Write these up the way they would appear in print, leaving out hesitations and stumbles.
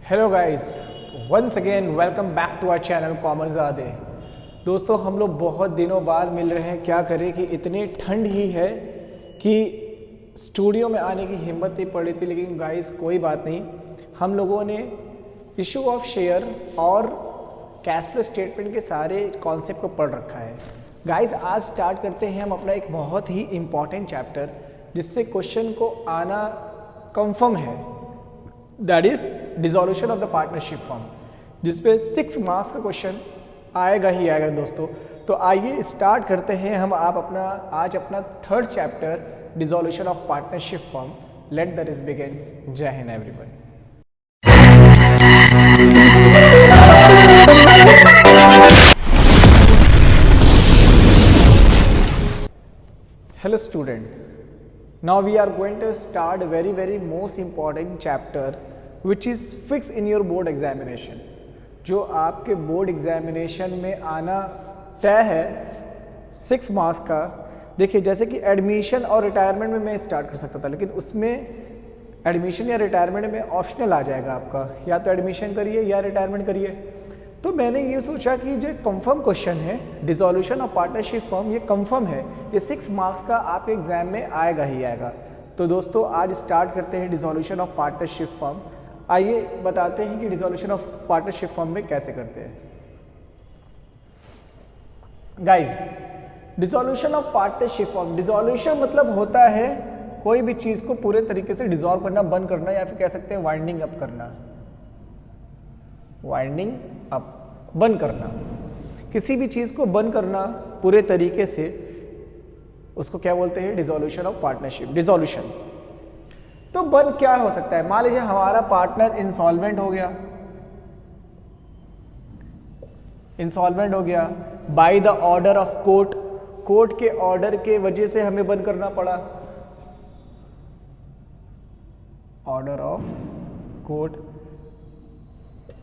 Hello guys, once again welcome back to our channel Commercezade. दोस्तों हम लोग बहुत दिनों बाद मिल रहे हैं। क्या करें कि इतनी ठंड ही है कि स्टूडियो में आने की हिम्मत नहीं पड़ रही थी, लेकिन गाइस कोई बात नहीं, हम लोगों ने इशू ऑफ शेयर और कैश फ्लो स्टेटमेंट के सारे कॉन्सेप्ट को पढ़ रखा है। गाइस आज स्टार्ट करते हैं हम अपना एक बहुत ही इम्पॉर्टेंट चैप्टर जिससे क्वेश्चन को आना कंफर्म है, that is dissolution of the partnership firm, जिसपे 6 मार्क्स का क्वेश्चन आएगा ही आएगा दोस्तों। तो आइए स्टार्ट करते हैं हम आज अपना third chapter dissolution of partnership firm. Let the race begin. जय हिंद everyone. Hello student, now we are going to start a very most important chapter which is fixed in your board examination, जो आपके board examination में आना तय है 6 marks का। देखिए जैसे कि एडमिशन और रिटायरमेंट में मैं स्टार्ट कर सकता था, लेकिन उसमें एडमिशन या रिटायरमेंट में ऑप्शनल आ जाएगा आपका, या तो एडमिशन करिए या रिटायरमेंट करिए। तो मैंने ये सोचा कि जो कंफर्म क्वेश्चन है डिसोल्यूशन ऑफ पार्टनरशिप फर्म, ये कंफर्म है, ये 6 मार्क्स का आपके एग्जाम में आएगा ही आएगा। तो दोस्तों आज स्टार्ट करते हैं डिसोल्यूशन ऑफ पार्टनरशिप फर्म। आइए बताते हैं कि डिसोल्यूशन ऑफ पार्टनरशिप फर्म में कैसे करते हैं। Guys, dissolution of partnership firm, dissolution मतलब होता है कोई भी चीज़ को पूरे तरीके से डिसॉल्व करना, बंद करना, या फिर कह सकते हैं वाइंडिंग अप करना, वाइंडिंग अप बंद करना। किसी भी चीज़ को बंद करना पूरे तरीके से, उसको क्या बोलते हैं? Dissolution of partnership. डिसोल्यूशन तो बंद क्या हो सकता है? मान लीजिए हमारा पार्टनर इंसॉल्वेंट हो गया, इंसॉल्वेंट हो गया by the order of court, court के ऑर्डर के वजह से हमें बंद करना पड़ा, order of court.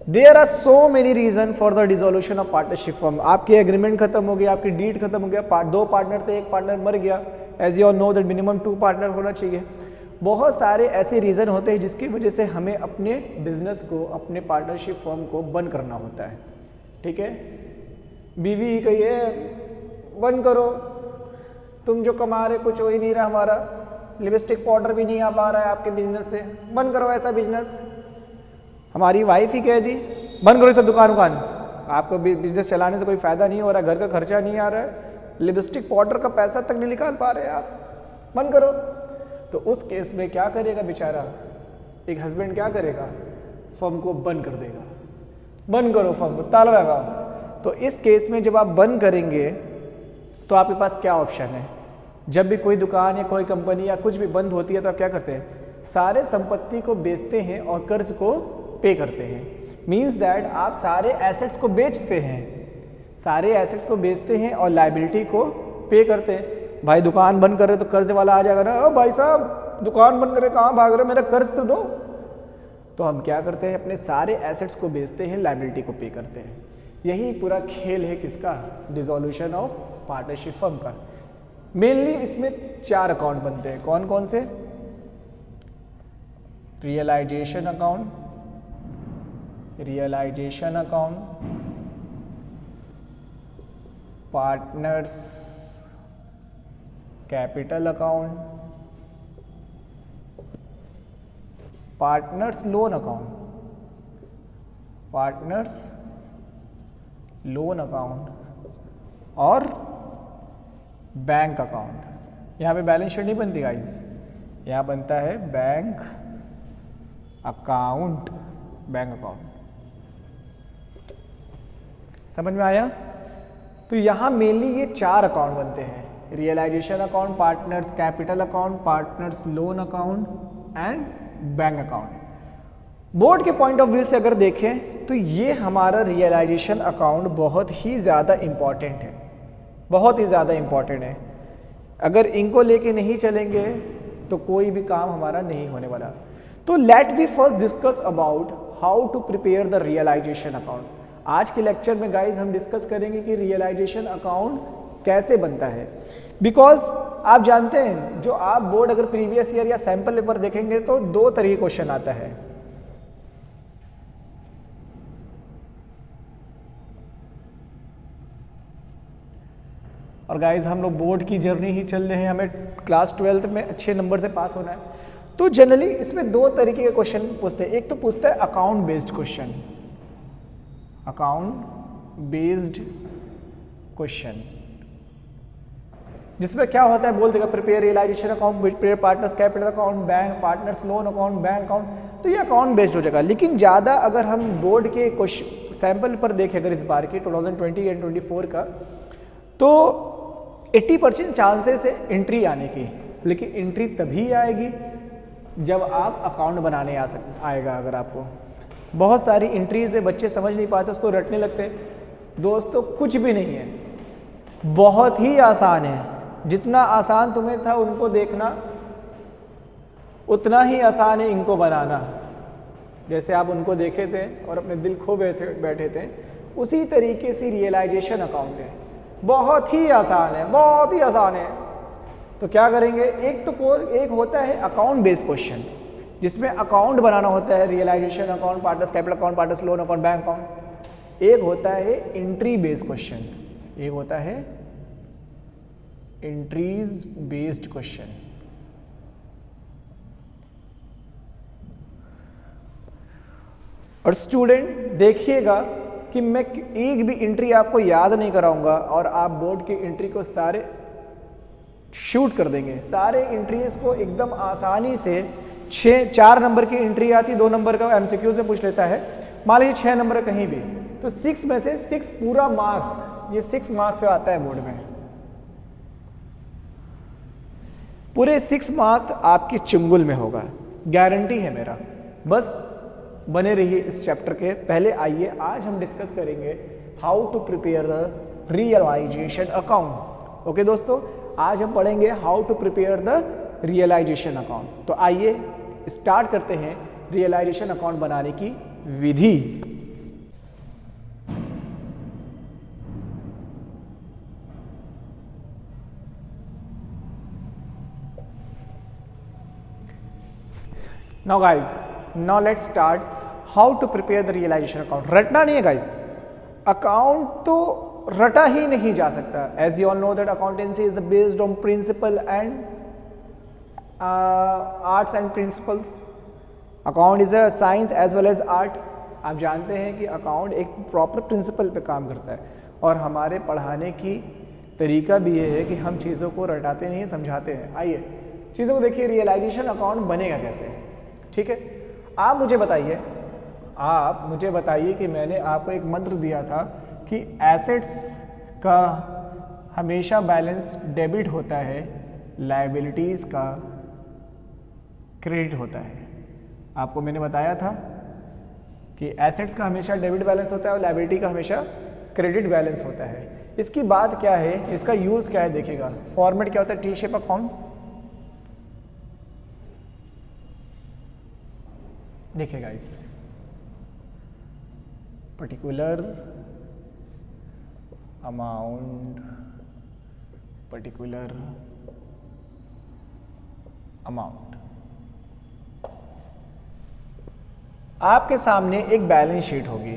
There are so many reason for the dissolution of partnership firm। आपकी एग्रीमेंट खत्म हो गया, आपकी डीड खत्म हो गया, दो पार्टनर थे, एक पार्टनर मर गया। As you all know that minimum 2 partner होना चाहिए। बहुत सारे ऐसे रीज़न होते हैं जिसकी वजह से हमें अपने बिजनेस को, अपने पार्टनरशिप फर्म को बंद करना होता है। ठीक है, बीवी ही कही है बंद करो, तुम जो कमा रहे कुछ हो ही नहीं रहा, हमारा लिपस्टिक पाउडर भी नहीं आ पा रहा है आपके बिजनेस से, बंद करो ऐसा बिजनेस। हमारी वाइफ ही कह दी बंद करो इसे, दुकान आपको बिजनेस चलाने से कोई फ़ायदा नहीं हो रहा, घर का खर्चा नहीं आ रहा है, लिपस्टिक पाउडर का पैसा तक नहीं निकाल पा रहे आप, बंद करो। तो उस केस में क्या करेगा बेचारा, एक हस्बैंड क्या करेगा? फर्म को बंद कर देगा, बंद करो फर्म को, ताला लगाओ। तो इस केस में जब आप बंद करेंगे तो आपके पास क्या ऑप्शन है? जब भी कोई दुकान या कोई कंपनी या कुछ भी बंद होती है तो आप क्या करते हैं? सारे संपत्ति को बेचते हैं और कर्ज को पे करते हैं। मीन्स दैट आप सारे एसेट्स को बेचते हैं, सारे एसेट्स को बेचते हैं और लाइबिलिटी को पे करते हैं। भाई दुकान बंद कर रहे तो कर्ज वाला आ जाएगा ना, ओ भाई साहब दुकान बंद करे कहाँ भाग रहे, मेरा कर्ज तो दो। तो हम क्या करते हैं? अपने सारे एसेट्स को बेचते हैं, लाइबिलिटी को पे करते हैं। यही पूरा खेल है किसका? डिसोल्यूशन ऑफ पार्टनरशिप फर्म का। मेनली इसमें 4 अकाउंट बनते हैं। कौन कौन से? Realisation account, realisation account, partners capital account, partners loan account, partners loan account और बैंक अकाउंट। यहाँ पे बैलेंस शीट नहीं बनती गाइस, यहाँ बनता है बैंक अकाउंट, बैंक अकाउंट। समझ में आया? तो यहाँ मेनली ये 4 अकाउंट बनते हैं, realisation account, partners capital account, partners loan account and bank account. Board के पॉइंट ऑफ व्यू से अगर देखें तो ये हमारा रियलाइजेशन अकाउंट बहुत ही ज़्यादा इम्पॉर्टेंट है, बहुत ही ज़्यादा इम्पॉर्टेंट है। अगर इनको लेके नहीं चलेंगे तो कोई भी काम हमारा नहीं होने वाला। तो let we first discuss about how to prepare the realisation account. आज के लेक्चर में गाइज हम डिस्कस करेंगे कि रियलाइजेशन अकाउंट कैसे बनता है। बिकॉज आप जानते हैं जो आप बोर्ड अगर प्रीवियस ईयर या सैंपल पेपर देखेंगे तो 2 तरह के क्वेश्चन आता है। और गाइज हम लोग बोर्ड की जर्नी ही चल रहे हैं, हमें क्लास 12th में अच्छे नंबर से पास होना है। तो जनरली इसमें दो तरीके के क्वेश्चन पूछते हैं। एक तो पूछता है account based question, account based question, जिसमें क्या होता है बोल देगा prepare realisation account, prepare partners capital account, bank partners loan account, bank account, तो ये अकाउंट बेस्ड हो जाएगा। लेकिन ज़्यादा अगर हम बोर्ड के क्वेश्चन सैंपल पर देखें अगर इस बार के 2020 एंड 24 का, तो 80% चांसेस है एंट्री आने की, लेकिन एंट्री तभी आएगी जब आप अकाउंट बनाने आएगा। अगर आपको बहुत सारी एंट्रीज है, बच्चे समझ नहीं पाते, उसको रटने लगते। दोस्तों कुछ भी नहीं है, बहुत ही आसान है। जितना आसान तुम्हें था उनको देखना, उतना ही आसान है इनको बनाना। जैसे आप उनको देखे थे और अपने दिल खो बैठे थे, उसी तरीके से रियलाइजेशन अकाउंट है, बहुत ही आसान है, बहुत ही आसान है। तो क्या करेंगे, एक होता है अकाउंट बेस्ड क्वेश्चन जिसमें अकाउंट बनाना होता है, realisation account, partners capital account, partners loan account, bank account. एक होता है एंट्री बेस्ड क्वेश्चन, एक होता है एंट्रीज बेस्ड क्वेश्चन। और स्टूडेंट देखिएगा कि मैं एक भी एंट्री आपको याद नहीं कराऊंगा और आप बोर्ड की एंट्री को सारे शूट कर देंगे। सारे एंट्रीज को एकदम आसानी से 4 नंबर की एंट्री आती, 2 नंबर का एमसीक्यूज में पूछ लेता है, मान लीजिए 6 नंबर कहीं भी, तो 6 में से 6 पूरा मार्क्स, ये 6 मार्क्स से आता है बोर्ड में। पूरे 6 मार्क्स आपकी चुंगल में होगा, गारंटी है मेरा। बस बने रहिए इस चैप्टर के। पहले आइए आज हम डिस्कस करेंगे how to prepare the realisation account. Okay दोस्तों, आज हम पढ़ेंगे how to prepare the realisation account. तो आइए स्टार्ट करते हैं रियलाइजेशन अकाउंट बनाने की विधि। Now guys, now let's start how to prepare the realization account। रटना नहीं है guys, अकाउंट तो रटा ही नहीं जा सकता। As you all know that accountancy is based on principle and arts and principles। Account is a science as well as art. आप जानते हैं कि अकाउंट एक प्रॉपर प्रिंसिपल पे काम करता है, और हमारे पढ़ाने की तरीका भी ये है कि हम चीज़ों को रटाते नहीं, समझाते हैं। आइए चीज़ों को देखिए, रियलाइजेशन अकाउंट बनेगा कैसे, ठीक है। आप मुझे बताइए कि मैंने आपको एक मंत्र दिया था कि एसेट्स का हमेशा बैलेंस डेबिट होता है, लायबिलिटीज़ का क्रेडिट होता है। आपको मैंने बताया था कि एसेट्स का हमेशा डेबिट बैलेंस होता है और लायबिलिटी का हमेशा क्रेडिट बैलेंस होता है। इसकी बात क्या है, इसका यूज़ क्या है, देखिएगा। फॉर्मेट क्या होता है, टी शेप अकाउंट। देखिएगा इस पर्टिकुलर अमाउंट, पर्टिकुलर अमाउंट। आपके सामने एक बैलेंस शीट होगी,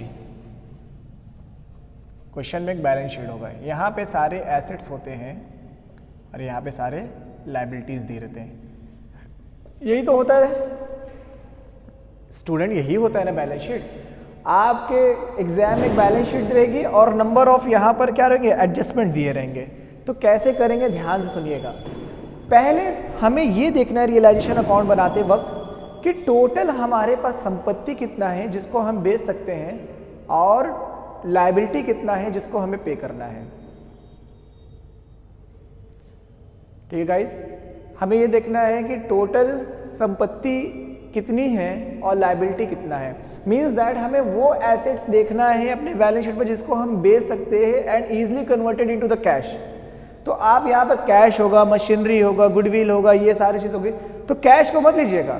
क्वेश्चन में एक बैलेंस शीट होगा। यहाँ पे सारे एसेट्स होते हैं और यहाँ पे सारे लायबिलिटीज दे रहते हैं। यही तो होता है स्टूडेंट, यही होता है ना बैलेंस शीट। आपके एग्जाम में एक बैलेंस शीट रहेगी और नंबर ऑफ यहाँ पर क्या रहेंगे, एडजस्टमेंट दिए रहेंगे। तो कैसे करेंगे, ध्यान से सुनिएगा। पहले हमें ये देखना है रियलाइजेशन अकाउंट बनाते वक्त कि टोटल हमारे पास संपत्ति कितना है जिसको हम बेच सकते हैं, और लायबिलिटी कितना है जिसको हमें पे करना है। ठीक है गाइस, हमें ये देखना है कि टोटल संपत्ति कितनी है और लायबिलिटी कितना है। मींस दैट हमें वो एसेट्स देखना है अपने बैलेंस शीट पर जिसको हम बेच सकते हैं and easily converted into the cash. तो आप यहाँ पर कैश होगा, मशीनरी होगा, गुडविल होगा, ये सारी चीज़ होगी। तो कैश को मत लीजिएगा,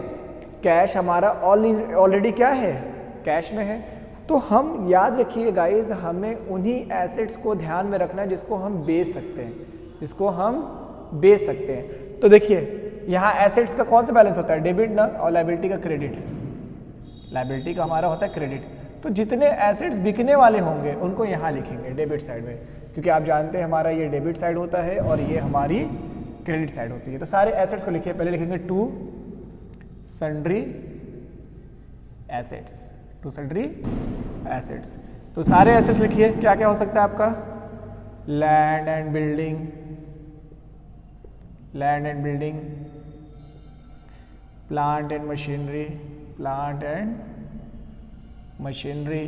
कैश हमारा ऑलरेडी क्या है, कैश में है। तो हम याद रखिए गाइज, हमें उन्हीं एसेट्स को ध्यान में रखना है जिसको हम बेच सकते हैं, जिसको हम बेच सकते हैं। तो देखिए यहाँ एसेट्स का कौन सा बैलेंस होता है, डेबिट ना, और लायबिलिटी का क्रेडिट। लायबिलिटी का हमारा होता है क्रेडिट। तो जितने एसेट्स बिकने वाले होंगे उनको यहाँ लिखेंगे डेबिट साइड में, क्योंकि आप जानते हैं हमारा ये डेबिट साइड होता है और ये हमारी क्रेडिट साइड होती है। तो सारे एसेट्स को लिखिए, पहले लिखेंगे to sundry assets, to sundry assets. तो सारे एसेट्स लिखिए, क्या क्या हो सकता है आपका, land and building, land and building, plant and machinery, plant and machinery,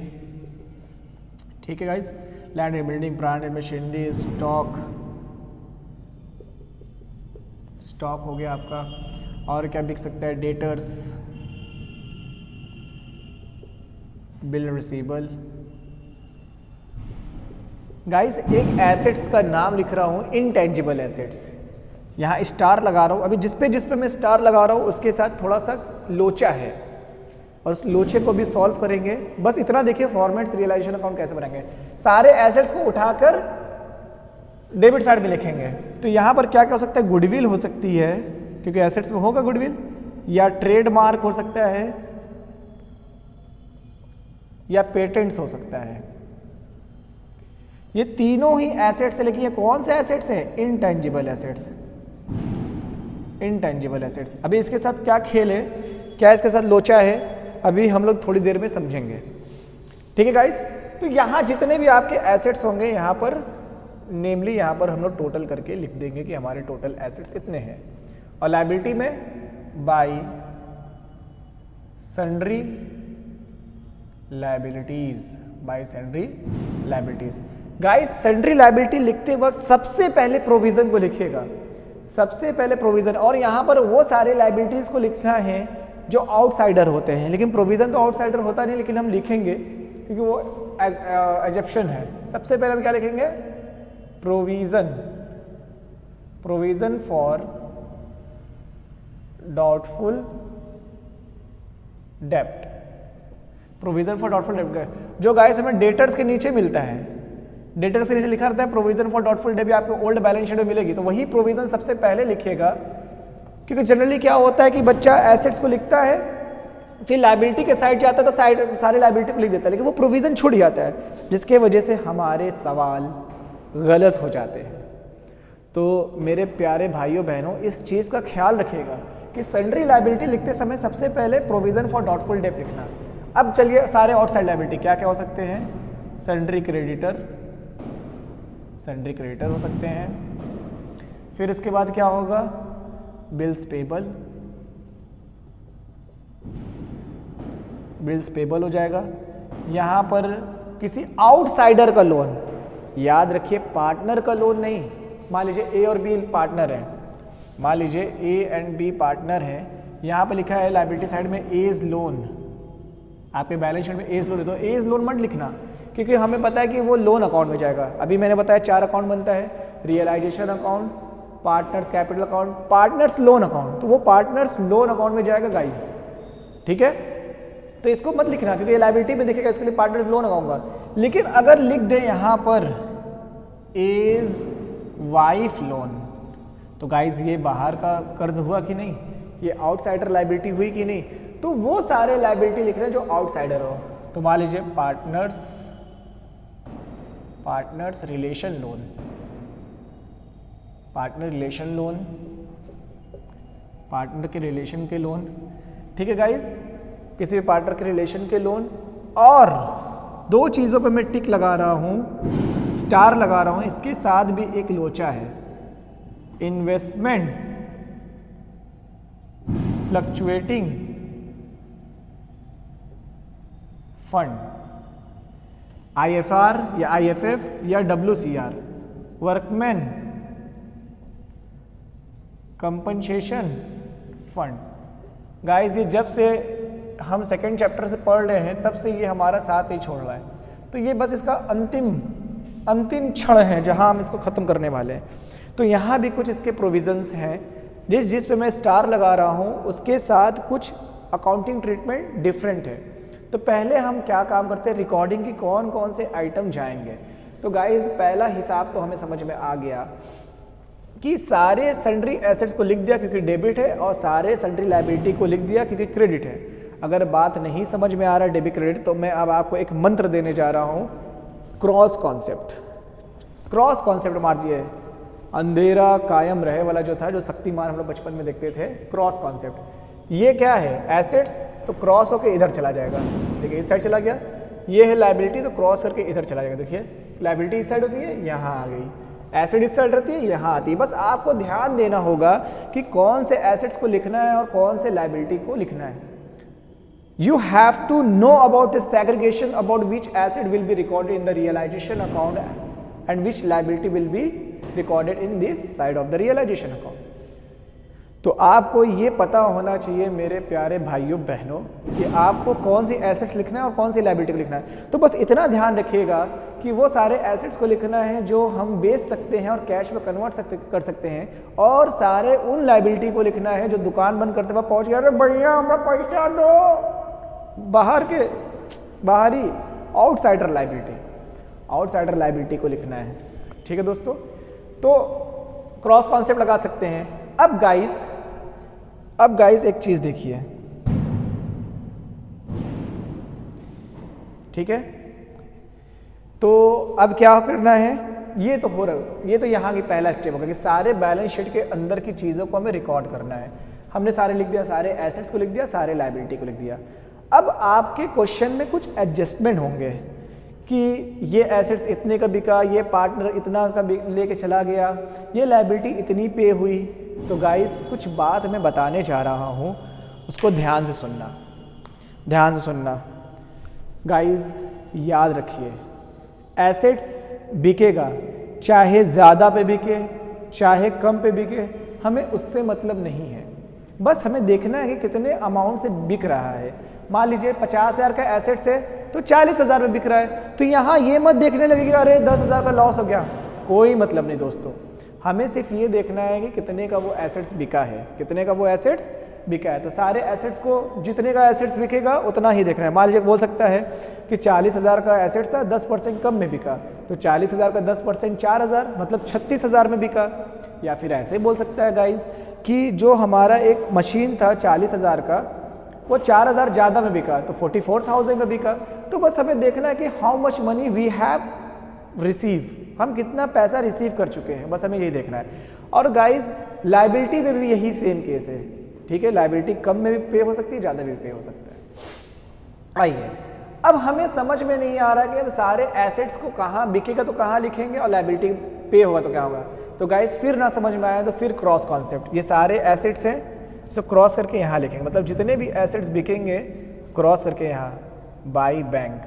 ठीक है guys, land and building, plant and machinery, stock, stock हो गया आपका, और क्या बिक सकता है, डेटर्स, बिल रिसीवेबल। गाइस एक एसेट्स का नाम लिख रहा हूँ इनटेंजिबल एसेट्स, यहाँ स्टार लगा रहा हूँ, अभी जिस पे मैं स्टार लगा रहा हूँ उसके साथ थोड़ा सा लोचा है और उस लोचे को भी सॉल्व करेंगे। बस इतना देखिए फॉर्मेट्स रियलाइजेशन अकाउंट कैसे बनाएंगे, सारे एसेट्स को उठाकर डेबिट साइड में लिखेंगे। तो यहाँ पर क्या क्या हो सकता है, गुडविल हो सकती है क्योंकि एसेट्स में होगा गुडविल, या ट्रेडमार्क हो सकता है, या पेटेंट्स हो सकता है। ये तीनों ही एसेट्स है, लेकिन ये कौन से एसेट्स हैं, इनटेंजिबल एसेट्स, इनटेंजिबल एसेट्स। अभी इसके साथ क्या खेल है, क्या इसके साथ लोचा है, अभी हम लोग थोड़ी देर में समझेंगे, ठीक है गाइस। तो यहाँ जितने भी आपके एसेट्स होंगे यहाँ पर नेमली यहाँ पर हम लोग टोटल करके लिख देंगे कि हमारे टोटल एसेट्स इतने हैं, और लायबिलिटी में by sundry liabilities, by sundry liabilities. Guys sundry liability लिखते वक्त सबसे पहले प्रोविजन को लिखिएगा, सबसे पहले प्रोविजन, और यहाँ पर वो सारे लायबिलिटीज को लिखना है जो आउटसाइडर होते हैं, लेकिन प्रोविजन तो आउटसाइडर होता नहीं, लेकिन हम लिखेंगे क्योंकि वो एग्जेप्शन है। सबसे पहले हम क्या लिखेंगे, प्रोविजन, प्रोविजन फॉर डाउटफुल डेब्ट, प्रोविजन फॉर डाउटफुल डेब्ट जो गाइस हमें डेटर्स के नीचे मिलता है, डेटर्स के नीचे लिखा रहता है प्रोविजन फॉर डाउटफुल डेब्ट, आपको ओल्ड बैलेंस शीट में मिलेगी, तो वही प्रोविजन सबसे पहले लिखिएगा। क्योंकि जनरली क्या होता है कि बच्चा एसेट्स को लिखता है फिर लायबिलिटी के साइड जाता है तो साइड सारे लायबिलिटी को लिख देता है, लेकिन वो प्रोविजन छूट जाता है, जिसके वजह से हमारे सवाल गलत हो जाते हैं। तो मेरे प्यारे भाइयों बहनों इस चीज़ का ख्याल रखिएगा कि सन्ड्री लायबिलिटी लिखते समय सबसे पहले प्रोविजन फॉर डाउटफुल डेब्ट लिखना। अब चलिए सारे आउटसाइड लायबिलिटी क्या क्या हो सकते हैं, सन्ड्री क्रेडिटर, सन्ड्री क्रेडिटर हो सकते हैं, फिर इसके बाद क्या होगा, बिल्स पेबल, बिल्स पेबल हो जाएगा। यहाँ पर किसी आउटसाइडर का लोन, याद रखिए पार्टनर का लोन नहीं, मान लीजिए ए और बी पार्टनर हैं, मान लीजिए ए एंड बी पार्टनर हैं, यहाँ पे लिखा है लायबिलिटी साइड में एज लोन, आपके बैलेंस शीट में एज लोन है तो एज लोन मत लिखना, क्योंकि हमें पता है कि वो लोन अकाउंट में जाएगा। अभी मैंने बताया 4 अकाउंट बनता है, realisation account, partners capital account, partners loan account, तो वो पार्टनर्स लोन अकाउंट में जाएगा गाइस, ठीक है। तो इसको मत लिखना क्योंकि ये लायबिलिटी में दिखेगा, इसके लिए पार्टनर्स लोन अकाउंट का। लेकिन अगर लिख दे यहाँ पर एज वाइफ लोन, तो गाइस ये बाहर का कर्ज हुआ कि नहीं, ये आउटसाइडर लायबिलिटी हुई कि नहीं, तो वो सारे लायबिलिटी लिख रहे हैं जो आउटसाइडर हो। तो मान लीजिए partners relation loan, partner relation loan, partner के रिलेशन के लोन, ठीक है गाइस, किसी भी पार्टनर के रिलेशन के लोन। और 2 चीज़ों पे मैं टिक लगा रहा हूँ, स्टार लगा रहा हूँ, इसके साथ भी एक लोचा है, इन्वेस्टमेंट फ्लक्चुएटिंग फंड, IFR या IFF या WCR, workman compensation fund. Guys ये जब से हम सेकेंड चैप्टर से पढ़ रहे हैं तब से ये हमारा साथ ही छोड़ रहा है, तो ये बस इसका अंतिम क्षण है जहां हम इसको ख़त्म करने वाले हैं। तो यहाँ भी कुछ इसके प्रोविजंस हैं, जिस पे मैं स्टार लगा रहा हूँ उसके साथ कुछ अकाउंटिंग ट्रीटमेंट डिफरेंट है। तो पहले हम क्या काम करते हैं, रिकॉर्डिंग की कौन कौन से आइटम जाएंगे। तो गाइज पहला हिसाब तो हमें समझ में आ गया कि सारे सन्ड्री एसेट्स को लिख दिया क्योंकि डेबिट है, और सारे सन्ड्री लायबिलिटी को लिख दिया क्योंकि क्रेडिट है। अगर बात नहीं समझ में आ रहा डेबिट क्रेडिट, तो मैं अब आपको एक मंत्र देने जा रहा हूँ, क्रॉस कॉन्सेप्ट। क्रॉस कॉन्सेप्ट मार दिए, अंधेरा कायम रहे वाला जो था, जो शक्तिमान हम लोग बचपन में देखते थे, क्रॉस कॉन्सेप्ट। ये क्या है, एसेट्स, तो क्रॉस होकर इधर चला जाएगा, देखिए इस साइड चला गया। ये है लाइबिलिटी, तो क्रॉस करके इधर चला जाएगा। देखिए लाइबिलिटी इस साइड होती है, यहाँ आ गई, एसेट इस साइड रहती है, यहाँ आती है। बस आपको ध्यान देना होगा कि कौन से एसेट्स को लिखना है और कौन से लाइबिलिटी को लिखना है। You have to know about the segregation about which asset will be recorded in the realization account and which liability will be recorded in this side of the realization account. तो आपको ये पता होना चाहिए मेरे प्यारे भाइयों बहनों कि आपको कौन सी एसेट्स लिखना है और कौन सी लाइबिलिटी को लिखना है। तो बस इतना ध्यान रखिएगा कि वो सारे एसेट्स को लिखना है जो हम बेच सकते हैं और कैश में कन्वर्ट कर सकते हैं, और सारे उन लाइबिलिटी को लिखना है जो दुकान बंद करते वक्त पहुंच गया, अरे भैया हमें पैसा दो, बाहरी आउटसाइडर लाइबिलिटी को लिखना है। ठीक है दोस्तों, तो क्रॉस कॉन्सेप्ट लगा सकते हैं। अब गाइस एक चीज देखिए, ठीक है, तो अब क्या करना है, ये तो हो रहा, ये तो यहाँ की पहला स्टेप होगा कि सारे बैलेंस शीट के अंदर की चीज़ों को हमें रिकॉर्ड करना है। हमने सारे लिख दिया, सारे एसेट्स को लिख दिया, सारे लाइबिलिटी को लिख दिया। अब आपके क्वेश्चन में कुछ एडजस्टमेंट होंगे कि ये एसेट्स इतने का बिका, ये पार्टनर इतना का लेके चला गया, ये लायबिलिटी इतनी पे हुई। तो गाइस कुछ बात मैं बताने जा रहा हूँ, उसको ध्यान से सुनना गाइस, याद रखिए एसेट्स बिकेगा, चाहे ज़्यादा पे बिके चाहे कम पे बिके, हमें उससे मतलब नहीं है। बस हमें देखना है कि कितने अमाउंट से बिक रहा है। मान लीजिए 50,000 का एसेट्स है तो 40,000 में बिक रहा है, तो यहाँ ये मत देखने लगे कि अरे 10,000 का लॉस हो गया, कोई मतलब नहीं दोस्तों। हमें सिर्फ ये देखना है कि कितने का वो एसेट्स बिका है, तो सारे एसेट्स को, जितने का एसेट्स बिकेगा उतना ही देखना है। मान लीजिए बोल सकता है कि 40,000 का एसेट्स था, 10% कम में बिका, तो 40,000 का 10% 4,000 मतलब 36,000 में बिका। या फिर ऐसे ही बोल सकता है गाइज कि जो हमारा एक मशीन था 40,000 का, वो 4,000 ज़्यादा में बिका, तो 44,000 का बिका। तो बस हमें देखना है कि how much money we have receive, हम कितना पैसा रिसीव कर चुके हैं, बस हमें यही देखना है। और गाइज लाइबिलिटी में भी यही सेम केस है, ठीक है, लाइबिलिटी कम में भी पे हो सकती है, ज़्यादा भी पे हो सकता है। आइए, अब हमें समझ में नहीं आ रहा कि अब सारे एसेट्स को कहाँ बिकेगा तो कहाँ लिखेंगे और लाइबिलिटी पे होगा तो क्या होगा। तो गाइज फिर ना समझ में आया तो फिर क्रॉस कॉन्सेप्ट, ये सारे एसेट्स हैं, इसको क्रॉस करके यहाँ लिखेंगे, मतलब जितने भी एसेट्स बिकेंगे क्रॉस करके यहाँ बाई बैंक।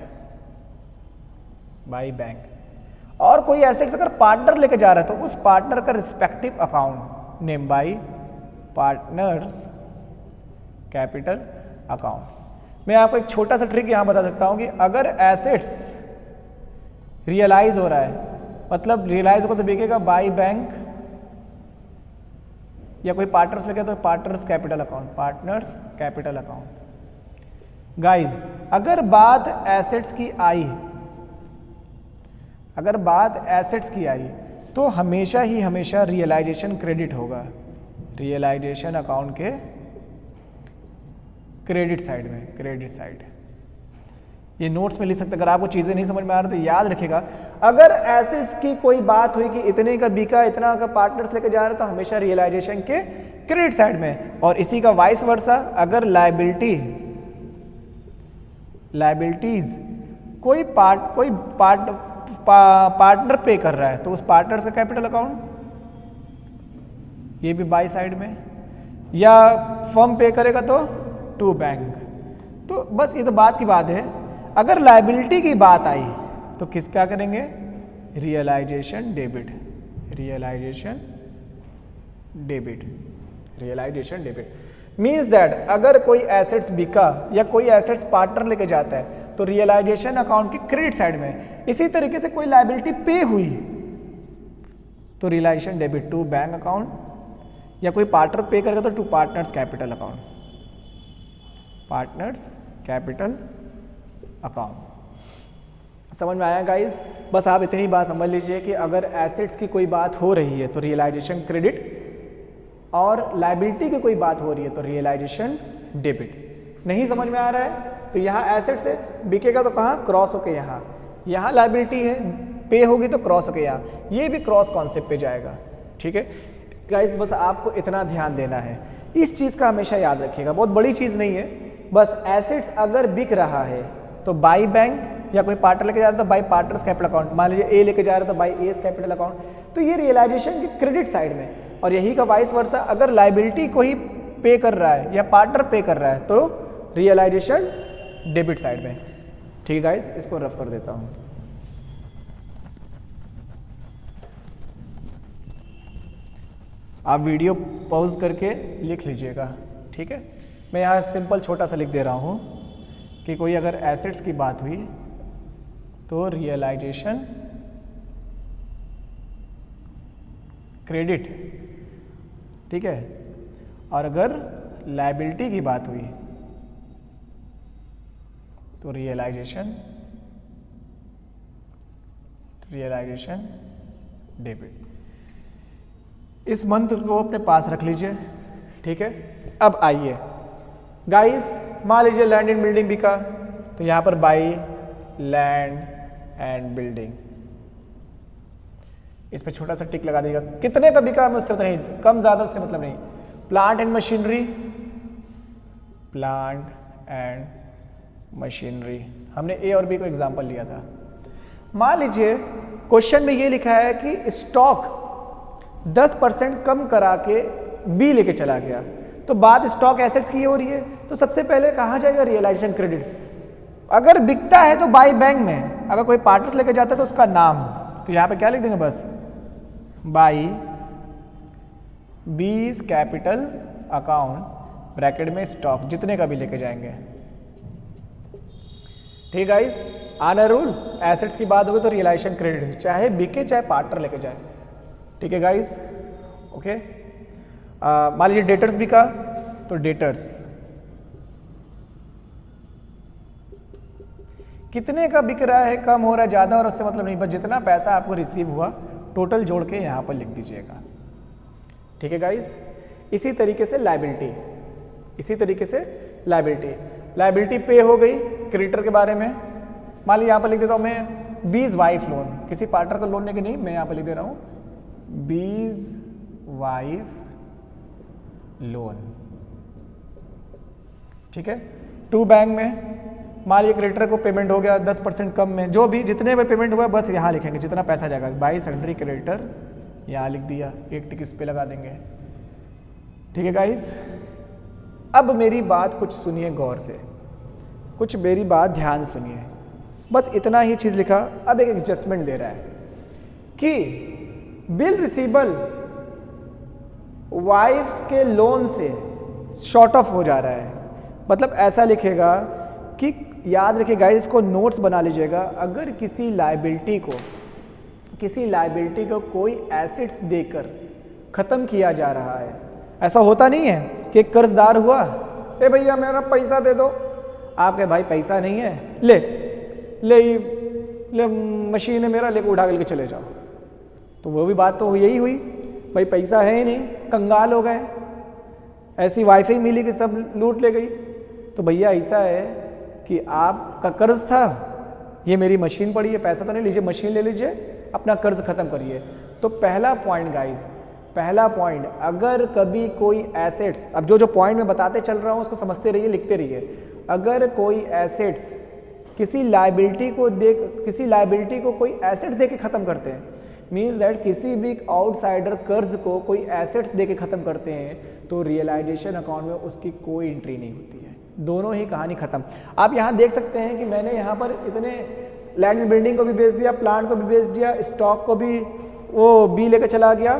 और कोई एसेट्स अगर पार्टनर लेके जा रहा है तो उस पार्टनर का respective account name by partners capital account. मैं आपको एक छोटा सा ट्रिक यहाँ बता सकता हूँ कि अगर एसेट्स रियलाइज हो रहा है, मतलब रियलाइज होगा तो बिकेगा बाई बैंक, या कोई पार्टनर्स लेके तो पार्टनर्स कैपिटल अकाउंट। गाइज अगर बात एसेट्स की आई तो हमेशा रियलाइजेशन क्रेडिट होगा, रियलाइजेशन अकाउंट के क्रेडिट साइड। ये नोट्स में लिख सकते, अगर आपको चीज़ें नहीं समझ में आ रही तो याद रखिएगा। अगर एसेट्स की कोई बात हुई कि इतने का बिका, इतना का पार्टनर्स लेके जा रहे हैं, तो हमेशा रियलाइजेशन के क्रेडिट साइड में। और इसी का वाइस वर्सा, अगर लाइबिलिटीज कोई पार्टनर पे कर रहा है तो उस पार्टनर्स का कैपिटल अकाउंट, ये भी बाई साइड में, या फर्म पे करेगा तो टू बैंक। तो बस ये तो बात की बात है। अगर लायबिलिटी की बात आई तो क्या करेंगे, रियलाइजेशन डेबिट मीन्स दैट अगर कोई एसेट्स बिका या कोई एसेट्स पार्टनर लेके जाता है तो रियलाइजेशन अकाउंट की क्रेडिट साइड में। इसी तरीके से कोई लायबिलिटी पे हुई तो realisation debit to bank account, या कोई पार्टनर पे करेगा तो टू पार्टनर्स कैपिटल अकाउंट। समझ में आया गाइज? बस आप इतनी बात समझ लीजिए कि अगर एसेट्स की कोई बात हो रही है तो रियलाइजेशन क्रेडिट, और लायबिलिटी की कोई बात हो रही है तो रियलाइजेशन डेबिट। नहीं समझ में आ रहा है तो यहाँ एसेट्स है, बिकेगा तो कहाँ, क्रॉस होके यहाँ लायबिलिटी है, पे होगी तो क्रॉस होके यहाँ, ये भी क्रॉस कॉन्सेप्ट पे जाएगा। ठीक है गाइस, बस आपको इतना ध्यान देना है, इस चीज़ का हमेशा याद रखिएगा, बहुत बड़ी चीज़ नहीं है। बस एसेट्स अगर बिक रहा है तो बाई बैंक या कोई पार्टनर लेके जा रहा है तो बाई पार्टनर्स कैपिटल अकाउंट, मान लीजिए ए लेके जा रहा है तो बाई एस कैपिटल अकाउंट, तो ये रियलाइजेशन की क्रेडिट साइड में। और यही का वाइस वर्सा, अगर लाइबिलिटी को ही पे कर रहा है या पार्टनर पे कर रहा है तो रियलाइजेशन डेबिट साइड में। ठीक है गाइस, इसको रफ कर देता हूँ। आप वीडियो पॉज करके लिख लीजिएगा। ठीक है, मैं यहाँ सिंपल छोटा सा लिख दे रहा हूँ कि कोई अगर एसेट्स की बात हुई तो रियलाइजेशन क्रेडिट, ठीक है, और अगर लायबिलिटी की बात हुई तो रियलाइजेशन डेबिट। इस मंत्र को अपने पास रख लीजिए। ठीक है, अब आइए गाइस, मान लीजिए लैंड एंड बिल्डिंग बिका तो यहां पर बाई लैंड एंड बिल्डिंग, इस पे छोटा सा टिक लगा देगा। कितने का बिका हमें उससे नहीं, कम ज्यादा उससे मतलब नहीं। Plant and machinery, plant and machinery, हमने ए और बी को एग्जांपल लिया था। मान लीजिए क्वेश्चन में ये लिखा है कि स्टॉक 10% कम करा के बी लेके चला गया, तो बात स्टॉक एसेट्स की हो रही है, तो सबसे पहले कहाँ जाएगा रियलाइजेशन क्रेडिट। अगर बिकता है तो बाई बैंक में, अगर कोई पार्टनर्स लेके जाता है तो उसका नाम, तो यहाँ पे क्या लिख देंगे, बस बाई बीज कैपिटल अकाउंट ब्रैकेट में स्टॉक, जितने का भी लेके जाएंगे। ठीक गाइस, आना रूल, एसेट्स की बात होगी तो रियलाइजेशन क्रेडिट, चाहे बिके चाहे पार्टनर लेके जाए। ठीक है गाइस, ओके। मान लीजिए डेटर्स बिका तो डेटर्स कितने का बिक रहा है, कम हो रहा है, ज्यादा, और उससे मतलब नहीं, बस जितना पैसा आपको रिसीव हुआ टोटल जोड़ के यहां पर लिख दीजिएगा। ठीक है गाइस, इसी तरीके से लायबिलिटी, लायबिलिटी पे हो गई क्रेडिटर के बारे में। मान लीजिए यहां पर लिख देता हूं मैं बीज वाइफ लोन, किसी पार्टनर को लोन लेके नहीं, मैं यहां पर लिख दे रहा हूं बीज वाइफ लोन। ठीक है, टू बैंक में मान लीजिए क्रेडिटर को पेमेंट हो गया 10% कम में, जो भी जितने में पेमेंट हुआ बस यहाँ लिखेंगे जितना पैसा जाएगा, बाई सन्ड्री क्रेडिटर यहाँ लिख दिया, एक टिक इस पे लगा देंगे। ठीक है गाइस, अब मेरी बात कुछ सुनिए गौर से, कुछ मेरी बात ध्यान सुनिए, बस इतना ही चीज़ लिखा। अब एक एडजस्टमेंट दे रहा है कि बिल रिसीबल वाइफ्स के लोन से शॉर्ट ऑफ हो जा रहा है, मतलब ऐसा लिखेगा कि याद रखिए गाइस, इसको नोट्स बना लीजिएगा। अगर किसी लायबिलिटी को कोई एसेट्स देकर ख़त्म किया जा रहा है, ऐसा होता नहीं है कि एक कर्जदार हुआ, ए भैया मेरा पैसा दे दो, आपके भाई पैसा नहीं है, ले मशीन है मेरा, लेके उठा के चले जाओ, तो वो भी बात तो यही हुई, भाई पैसा है ही नहीं, कंगाल हो गए, ऐसी वाईफाई मिली कि सब लूट ले गई। तो भैया ऐसा है कि आपका कर्ज था, ये मेरी मशीन पड़ी है, पैसा तो नहीं, लीजिए मशीन ले लीजिए, अपना कर्ज खत्म करिए। तो पहला पॉइंट गाइस, पहला पॉइंट, अगर कभी कोई एसेट्स, अब जो पॉइंट मैं बताते चल रहा हूँ उसको समझते रहिए, लिखते रहिए। अगर कोई एसेट्स किसी लायबिलिटी को कोई एसेट्स दे के ख़त्म करते हैं, मीन्स दैट किसी भी आउटसाइडर कर्ज को कोई एसेट्स दे के ख़त्म करते हैं, तो रियलाइजेशन अकाउंट में उसकी कोई एंट्री नहीं होती है, दोनों ही कहानी खत्म। आप यहाँ देख सकते हैं कि मैंने यहाँ पर इतने लैंड एंड बिल्डिंग को भी बेच दिया, प्लांट को भी बेच दिया, स्टॉक को भी वो बी लेकर चला गया,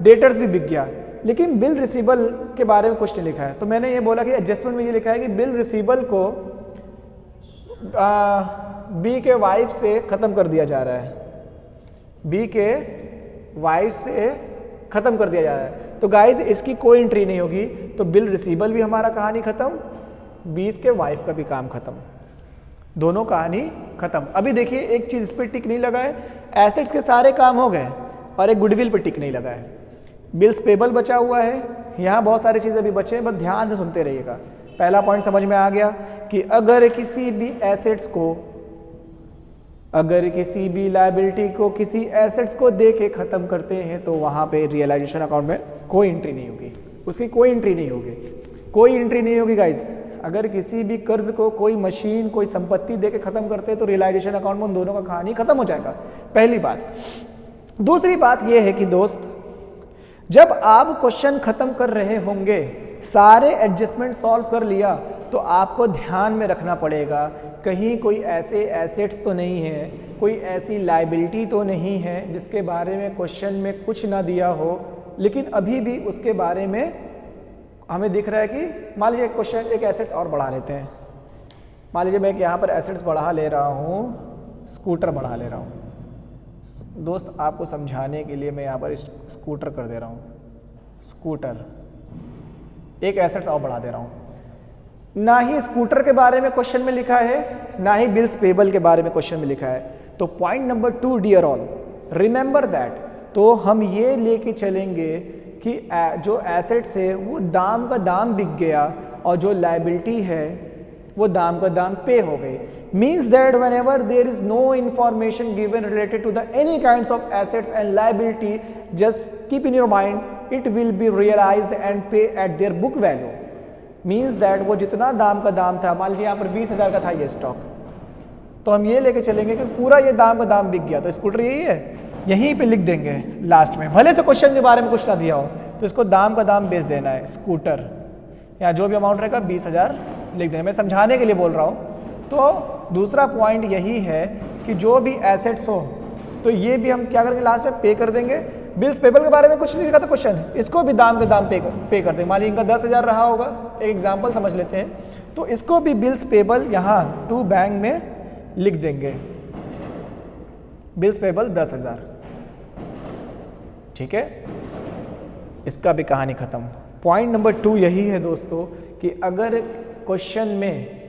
डेटर्स भी बिक गया, लेकिन बिल रिसीबल के बारे में कुछ नहीं लिखा है। तो मैंने ये बोला कि एडजस्टमेंट में ये लिखा है कि बिल रिसीबल को बी के वाइफ से ख़त्म कर दिया जा रहा है, बी के वाइफ से ख़त्म कर दिया जा रहा है। तो गाइस इसकी कोई एंट्री नहीं होगी, तो बिल रिसीबल भी हमारा कहानी ख़त्म, बीस के वाइफ का भी काम खत्म, दोनों कहानी खत्म। अभी देखिए एक चीज इस पर टिक नहीं लगा है, एसेट्स के सारे काम हो गए और एक गुडविल पे टिक नहीं लगा है, बिल्स पेबल बचा हुआ है, यहाँ बहुत सारी चीजें भी बचे हैं, बस ध्यान से सुनते रहिएगा। पहला पॉइंट समझ में आ गया कि अगर किसी भी एसेट्स को अगर किसी भी लायबिलिटी को किसी एसेट्स को दे के ख़त्म करते हैं तो वहाँ पे रियलाइजेशन अकाउंट में कोई एंट्री नहीं होगी, उसकी कोई एंट्री नहीं होगी, कोई एंट्री नहीं होगी गाइस। अगर किसी भी कर्ज को कोई मशीन कोई संपत्ति दे के ख़त्म करते हैं तो रियलाइजेशन अकाउंट में उन दोनों का कहानी ख़त्म हो जाएगा, पहली बात। दूसरी बात यह है कि दोस्त, जब आप क्वेश्चन ख़त्म कर रहे होंगे, सारे एडजस्टमेंट सॉल्व कर लिया, तो आपको ध्यान में रखना पड़ेगा कहीं कोई ऐसे एसेट्स तो नहीं है, कोई ऐसी लायबिलिटी तो नहीं है जिसके बारे में क्वेश्चन में कुछ ना दिया हो, लेकिन अभी भी उसके बारे में हमें दिख रहा है कि मान लीजिए क्वेश्चन एक एसेट्स और बढ़ा लेते हैं। मान लीजिए मैं यहाँ पर एसेट्स बढ़ा ले रहा हूँ, स्कूटर बढ़ा ले रहा हूँ। दोस्त आपको समझाने के लिए मैं यहाँ पर स्कूटर कर दे रहा हूँ, स्कूटर एक एसेट्स और बढ़ा दे रहा हूँ। ना ही स्कूटर के बारे में क्वेश्चन में लिखा है, ना ही बिल्स पेबल के बारे में क्वेश्चन में लिखा है। तो point number 2 dear all, remember that. तो हम ये लेके चलेंगे कि जो एसेट्स है वो दाम का दाम बिक गया और जो लायबिलिटी है वो दाम का दाम पे हो गई। Means that whenever there is no information given related to the any kinds of assets and liability, just keep in your mind it will be realized and pay at their book value. Means that वो जितना दाम का दाम था, मान लीजिए यहाँ पर 20,000 का था ये स्टॉक, तो हम ये लेके चलेंगे कि पूरा ये दाम का दाम बिक गया, तो स्कूटर यही है, यहीं पे लिख देंगे लास्ट में, भले से क्वेश्चन के बारे में कुछ ना दिया हो, तो इसको दाम का दाम बेच देना है, स्कूटर, या जो भी अमाउंट रहेगा 20,000 लिख देंगे। मैं समझाने के लिए बोल रहा हूँ। तो दूसरा पॉइंट यही है कि जो भी एसेट्स हो तो ये भी हम क्या करेंगे, लास्ट में पे कर देंगे। बिल्स पेबल के बारे में कुछ नहीं लिखा था क्वेश्चन, इसको भी दाम के दाम पे कर देंगे। मान लीजिए इनका 10,000 रहा होगा, एक एग्जांपल समझ लेते हैं, तो इसको भी बिल्स पेबल यहाँ टू बैंक में लिख देंगे, बिल्स पेबल 10,000, ठीक है, इसका भी कहानी खत्म। पॉइंट नंबर 2 यही है दोस्तों कि अगर क्वेश्चन में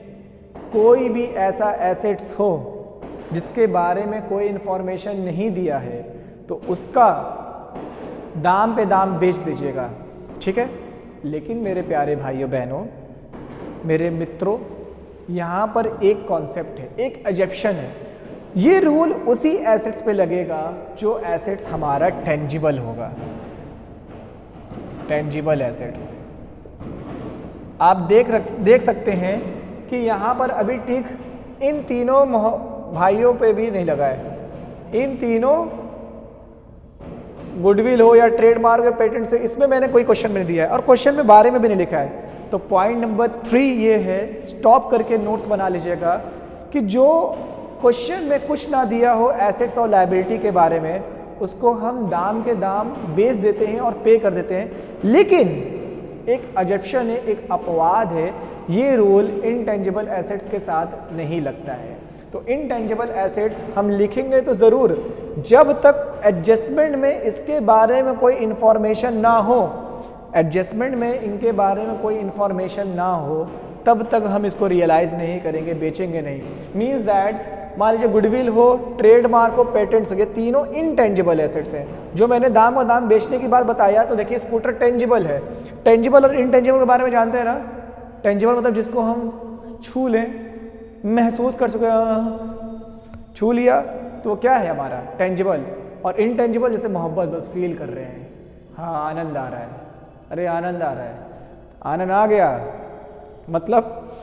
कोई भी ऐसा एसेट्स हो जिसके बारे में कोई इंफॉर्मेशन नहीं दिया है तो उसका दाम पे दाम बेच दीजिएगा, ठीक है। लेकिन मेरे प्यारे भाइयों बहनों, मेरे मित्रों, यहाँ पर एक कॉन्सेप्ट है, एक एजप्शन है। ये रूल उसी एसेट्स पे लगेगा जो एसेट्स हमारा टेंजिबल होगा, टेंजिबल एसेट्स। आप देख सकते हैं कि यहाँ पर अभी ठीक इन तीनों भाइयों पे भी नहीं लगा है, इन तीनों गुडविल हो या ट्रेडमार्क या पेटेंट से, इसमें मैंने कोई क्वेश्चन में नहीं दिया है और क्वेश्चन में बारे में भी नहीं लिखा है। तो पॉइंट नंबर 3 ये है, स्टॉप करके नोट्स बना लीजिएगा कि जो क्वेश्चन में कुछ ना दिया हो एसेट्स और लायबिलिटी के बारे में, उसको हम दाम के दाम बेच देते हैं और पे कर देते हैं। लेकिन एक अजप्शन है, एक अपवाद है, ये रूल इनटेंजिबल एसेट्स के साथ नहीं लगता है। तो इनटेंजिबल एसेट्स हम लिखेंगे तो ज़रूर, जब तक एडजस्टमेंट में इसके बारे में कोई इन्फॉर्मेशन ना हो, एडजस्टमेंट में इनके बारे में कोई इन्फॉर्मेशन ना हो, तब तक हम इसको रियलाइज़ नहीं करेंगे, बेचेंगे नहीं। मीन्स दैट मान लीजिए गुडविल हो, ट्रेडमार्क हो, पेटेंट्स हो, ये तीनों इनटेंजिबल एसेट्स हैं। जो मैंने दाम और दाम बेचने की बात बताया, तो देखिए स्कूटर टेंजिबल है। टेंजिबल और इनटेंजिबल के बारे में जानते हैं ना। टेंजिबल मतलब जिसको हम छू लें, महसूस कर सके, छू लिया तो क्या है हमारा टेंजिबल। और इनटेंजिबल जैसे मोहब्बत, बस फील कर रहे हैं, हाँ आनंद आ रहा है, अरे आनंद आ रहा है, आनंद आ गया, मतलब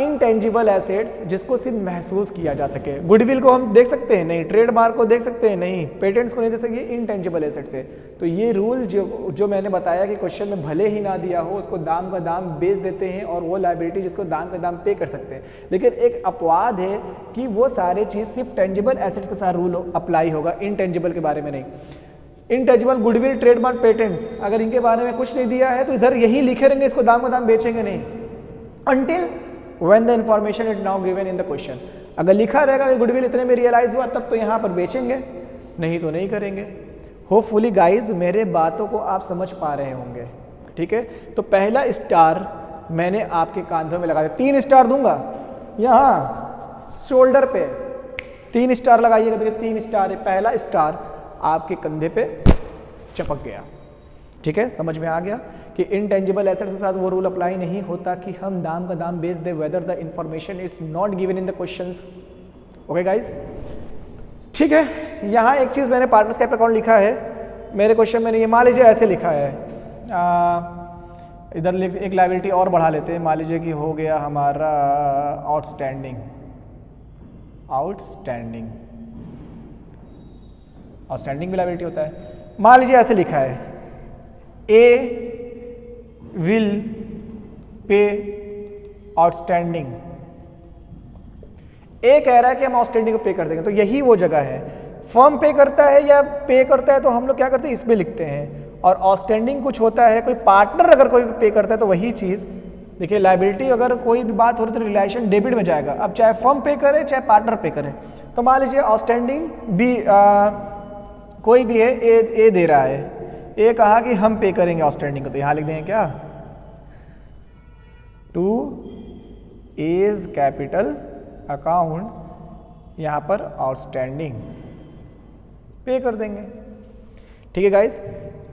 इनटेंजिबल एसेट्स जिसको सिर्फ महसूस किया जा सके। गुडविल को हम देख सकते हैं नहीं, ट्रेडमार्क को देख सकते हैं नहीं, पेटेंट्स को नहीं देख सकते, इनटेंजिबल एसेट्स है। तो ये रूल जो मैंने बताया कि क्वेश्चन में भले ही ना दिया हो, उसको दाम का दाम बेच देते हैं और वो लायबिलिटी जिसको दाम का दाम पे कर सकते हैं। लेकिन एक अपवाद है कि वो सारे चीज़ सिर्फ टेंजिबल एसेट्स के साथ रूल अप्लाई होगा, इनटेंजिबल के बारे में नहीं। इनटेंजिबल, गुडविल, ट्रेडमार्क, पेटेंट्स, अगर इनके बारे में कुछ नहीं दिया है तो इधर यही लिखे रहेंगे, इसको दाम का दाम बेचेंगे नहीं, until when the information is now given in the question। अगर लिखा रहेगा कि गुडविल इतने में रियलाइज हुआ तब तो यहाँ पर बेचेंगे, नहीं तो नहीं करेंगे। होपफुली गाइज मेरे बातों को आप समझ पा रहे होंगे, ठीक है। तो पहला स्टार मैंने आपके कांधों में लगा दिया, 3 स्टार दूंगा यहाँ शोल्डर पे, 3 स्टार लगाइएगा, देखिए 3 स्टार है, पहला स्टार आपके कंधे पे चपक गया, ठीक है। समझ में आ गया कि इनटेंजिबल एसेट्स के साथ वो रूल अप्लाई नहीं होता कि हम दाम का दाम बेच दे whether the information is not given in the questions, okay guys, ठीक है। यहाँ एक चीज़ मैंने पार्टनर्स कैपिटल अकाउंट लिखा है, मेरे क्वेश्चन में नहीं है, मान लीजिए ऐसे लिखा है, इधर एक लायबिलिटी और बढ़ा लेते हैं, मान लीजिए कि हो गया हमारा आउटस्टैंडिंग भी लायबिलिटी होता है। मान लीजिए ऐसे लिखा है, ए विल पे आउटस्टैंडिंग, ए कह रहा है कि हम आउटस्टैंडिंग को पे कर देंगे, तो यही वो जगह है। फर्म पे करता है या पे करता है तो हम लोग क्या करते हैं, इसमें लिखते हैं, और आउटस्टैंडिंग कुछ होता है, कोई पार्टनर अगर कोई पे करता है तो वही चीज़। देखिए लायबिलिटी अगर कोई भी बात हो रही तो रिलेशन डेबिट में जाएगा, अब चाहे फर्म पे करे चाहे पार्टनर पे करे। तो मान लीजिए आउटस्टैंडिंग बी कोई भी है, ए दे रहा है, ए कहा कि हम पे करेंगे आउटस्टैंडिंग को, तो यहाँ लिख देंगे क्या, टू एज कैपिटल अकाउंट, यहाँ पर आउटस्टैंडिंग पे कर देंगे। ठीक है गाइस,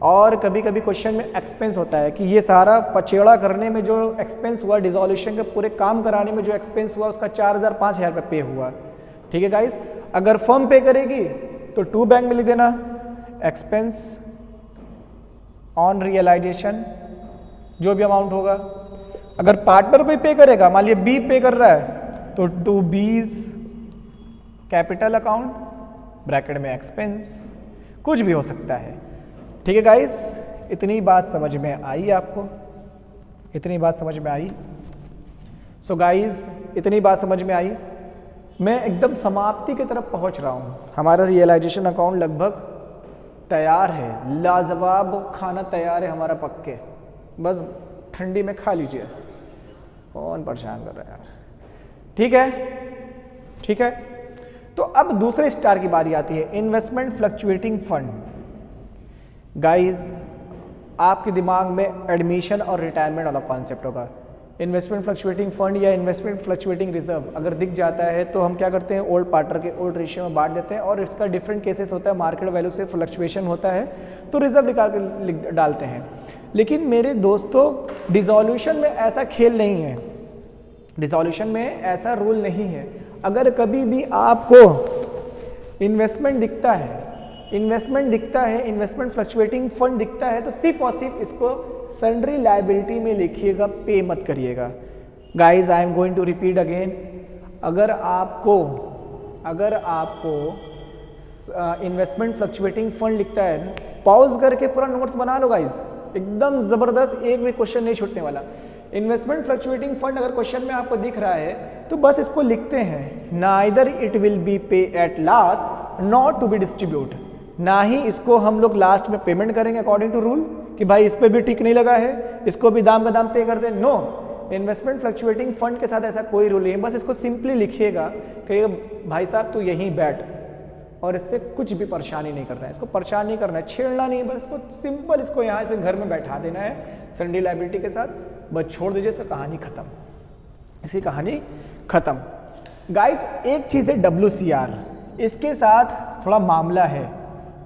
और कभी कभी क्वेश्चन में एक्सपेंस होता है कि ये सारा पचेड़ा करने में जो एक्सपेंस हुआ, डिसोल्यूशन के पूरे काम कराने में जो एक्सपेंस हुआ, उसका 4,000 5,000 रुपये पे हुआ। ठीक है गाइस, अगर फर्म पे करेगी तो टू बैंक में लिख देना एक्सपेंस ऑन रियलाइजेशन, जो भी अमाउंट होगा। अगर पार्टनर कोई पे करेगा, मान लीजिए बी पे कर रहा है, तो to B's capital account bracket में एक्सपेंस, कुछ भी हो सकता है। ठीक है गाइस, इतनी बात समझ में आई आपको, इतनी बात समझ में आई। सो गाइस, इतनी बात समझ में आई, मैं एकदम समाप्ति की तरफ पहुंच रहा हूं। हमारा रियलाइजेशन अकाउंट लगभग तैयार है, लाजवाब खाना तैयार है हमारा पक्के, बस ठंडी में खा लीजिए। कौन परेशान कर रहा है यार। ठीक है, ठीक है। तो अब दूसरे स्टार की बारी आती है, इन्वेस्टमेंट फ्लक्चुएटिंग फंड। गाइस, आपके दिमाग में एडमिशन और रिटायरमेंट वाला कॉन्सेप्ट होगा। इन्वेस्टमेंट फ्लक्चुएटिंग फंड या इन्वेस्टमेंट फ्लक्चुएटिंग रिजर्व अगर दिख जाता है तो हम क्या करते हैं, ओल्ड पार्टनर के ओल्ड रेशियो में बांट देते हैं, और इसका डिफरेंट केसेस होता है, मार्केट वैल्यू से फ्लक्चुएशन होता है तो रिजर्व निकाल के डालते हैं। लेकिन मेरे दोस्तों, डिसोल्यूशन में ऐसा खेल नहीं है, डिसोल्यूशन में ऐसा रूल नहीं है। अगर कभी भी आपको इन्वेस्टमेंट दिखता है, इन्वेस्टमेंट फ्लक्चुएटिंग फंड दिखता है, तो सिर्फ और सिर्फ इसको सन्ड्री लायबिलिटी में लिखिएगा, पे मत करिएगा। Guys, I am going to repeat again, अगर आपको इन्वेस्टमेंट फ्लक्चुएटिंग फंड लिखता है, पॉज करके पूरा नोट्स बना लो गाइज, एकदम जबरदस्त, एक भी क्वेश्चन नहीं छूटने वाला। इन्वेस्टमेंट फ्लक्चुएटिंग फंड अगर क्वेश्चन में आपको दिख रहा है तो बस इसको लिखते हैं, neither it will be pay at last not to be distribute, ना ही इसको हम लोग लास्ट में पेमेंट करेंगे अकॉर्डिंग टू रूल कि भाई इस पे भी टिक नहीं लगा है, इसको भी दाम का दाम पे कर दे। नो, इन्वेस्टमेंट फ्लक्चुएटिंग फंड के साथ ऐसा कोई रूल नहीं है। बस इसको सिंपली लिखिएगा कि भाई साहब तू यहीं बैठ, और इससे कुछ भी परेशानी नहीं करना है, इसको परेशान नहीं करना है, छेड़ना नहीं, बस इसको सिंपल इसको यहाँ से घर में बैठा देना है सन्ड्री लायबिलिटी के साथ, बस छोड़ दीजिए, इसका कहानी खत्म, इसकी कहानी खत्म। गाइस, एक चीज़ है WCR, इसके साथ थोड़ा मामला है,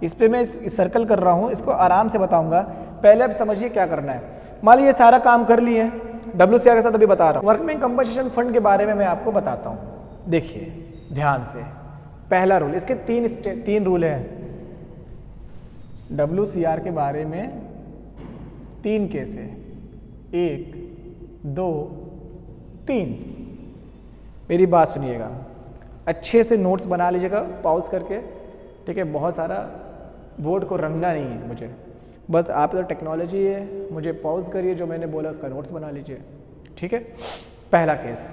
इस पे मैं सर्कल कर रहा हूँ, इसको आराम से बताऊंगा। पहले अब समझिए क्या करना है। मान लीजिए सारा काम कर लिए, WCR के साथ अभी बता रहा हूँ। वर्कमैन कंपनसेशन फंड के बारे में मैं आपको बताता हूँ, देखिए ध्यान से। पहला रूल, इसके तीन रूल हैं। WCR के बारे में 3 केस है, 1 2 3। मेरी बात सुनिएगा, अच्छे से नोट्स बना लीजिएगा पॉज करके, ठीक है। बहुत सारा बोर्ड को रंगना नहीं है मुझे, बस आप तो टेक्नोलॉजी है, मुझे पॉज करिए, जो मैंने बोला उसका नोट्स बना लीजिए, ठीक है। पहला केस,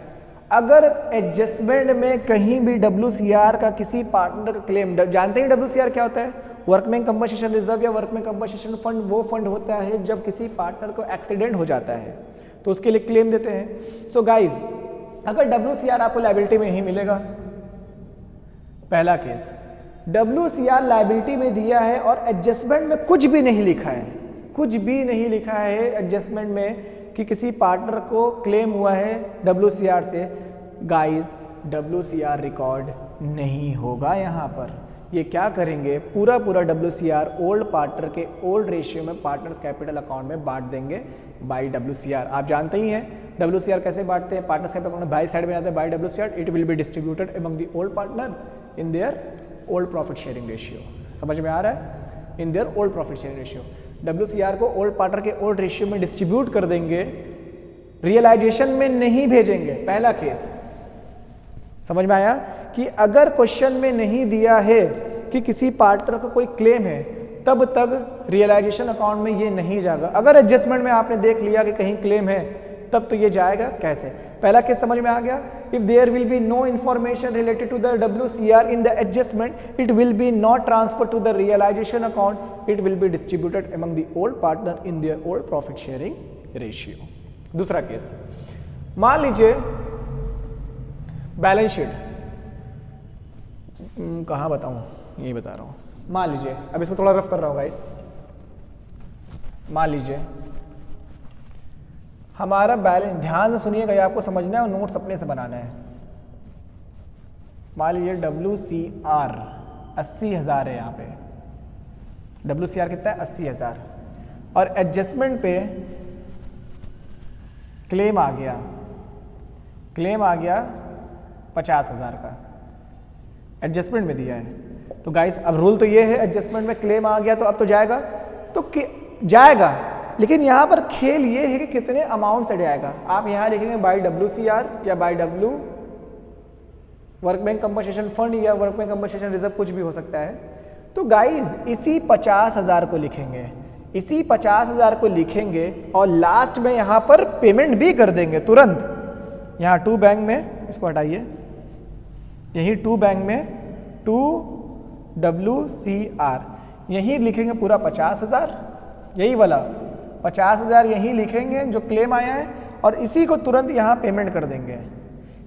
अगर एडजस्टमेंट में कहीं भी WCR का किसी पार्टनर का क्लेम, जानते हैं WCR क्या होता है, वर्कमैन कंपनसेशन रिजर्व या वर्कमैन कंपनसेशन फंड वो फंड होता है जब किसी पार्टनर को एक्सीडेंट हो जाता है तो उसके लिए क्लेम देते हैं। सो गाइज, अगर WCR आपको लायबिलिटी में ही मिलेगा, पहला केस, WCR लायबिलिटी में दिया है और एडजस्टमेंट में कुछ भी नहीं लिखा है, कुछ भी नहीं लिखा है एडजस्टमेंट में कि किसी पार्टनर को क्लेम हुआ है WCR से, गाइस WCR रिकॉर्ड नहीं होगा यहाँ पर, ये क्या करेंगे, पूरा WCR ओल्ड पार्टनर के ओल्ड रेशियो में पार्टनर्स कैपिटल अकाउंट में बांट देंगे बाई WCR। आप जानते ही हैं WCR कैसे बांटते हैं, पार्टनर्स कैपिटल अकाउंट में बाई साइड में आता है by WCR, it will be distributed among the old partner in their old profit sharing ratio. समझ में आ रहा है, इन their old profit sharing ratio. WCR को ओल्ड पार्टनर के ओल्ड रेशियो में डिस्ट्रीब्यूट कर देंगे, रियलाइजेशन में नहीं भेजेंगे। पहला केस समझ में आया कि अगर क्वेश्चन में नहीं दिया है कि किसी पार्टनर का कोई क्लेम है, तब तक रियलाइजेशन अकाउंट में ये नहीं जाएगा। अगर एडजस्टमेंट में आपने देख लिया कि कहीं क्लेम है, तब तो ये जाएगा। कैसे, पहला केस समझ में आ गया। If there will be no information related to the WCR in the adjustment, it will be not transfer to the realisation account, it will be distributed among the old partner in their old profit sharing ratio. दूसरा case, मान लीजिए balance sheet, कहाँ बताऊँ, यही बता रहा हूँ। मान लीजिए, अब इसको थोड़ा रफ कर रहा हूँ गाइस। मान लीजिए हमारा बैलेंस, ध्यान से सुनिएगा, ये आपको समझना है और नोट्स अपने से बनाना है। मान लीजिए WCR 80,000 है, यहाँ पे WCR कितना है 80,000, और एडजस्टमेंट पे क्लेम आ गया 50,000 का, एडजस्टमेंट में दिया है। तो गाइस अब रूल तो ये है, एडजस्टमेंट में क्लेम आ गया तो अब तो जाएगा, तो जाएगा, लेकिन यहाँ पर खेल ये है कि कितने अमाउंट से जाएगा। आप यहाँ लिखेंगे बाई WCR या by work bank compensation fund या वर्क बैंक कंपनसेशन रिजर्व, कुछ भी हो सकता है। तो गाइस इसी 50,000 को लिखेंगे, इसी 50,000 को लिखेंगे और लास्ट में यहाँ पर पेमेंट भी कर देंगे तुरंत। यहाँ टू बैंक में, इसको हटाइए, यही टू बैंक में टू WCR यही लिखेंगे पूरा 50,000, यही वाला 50,000 यही लिखेंगे जो क्लेम आया है, और इसी को तुरंत यहाँ पेमेंट कर देंगे।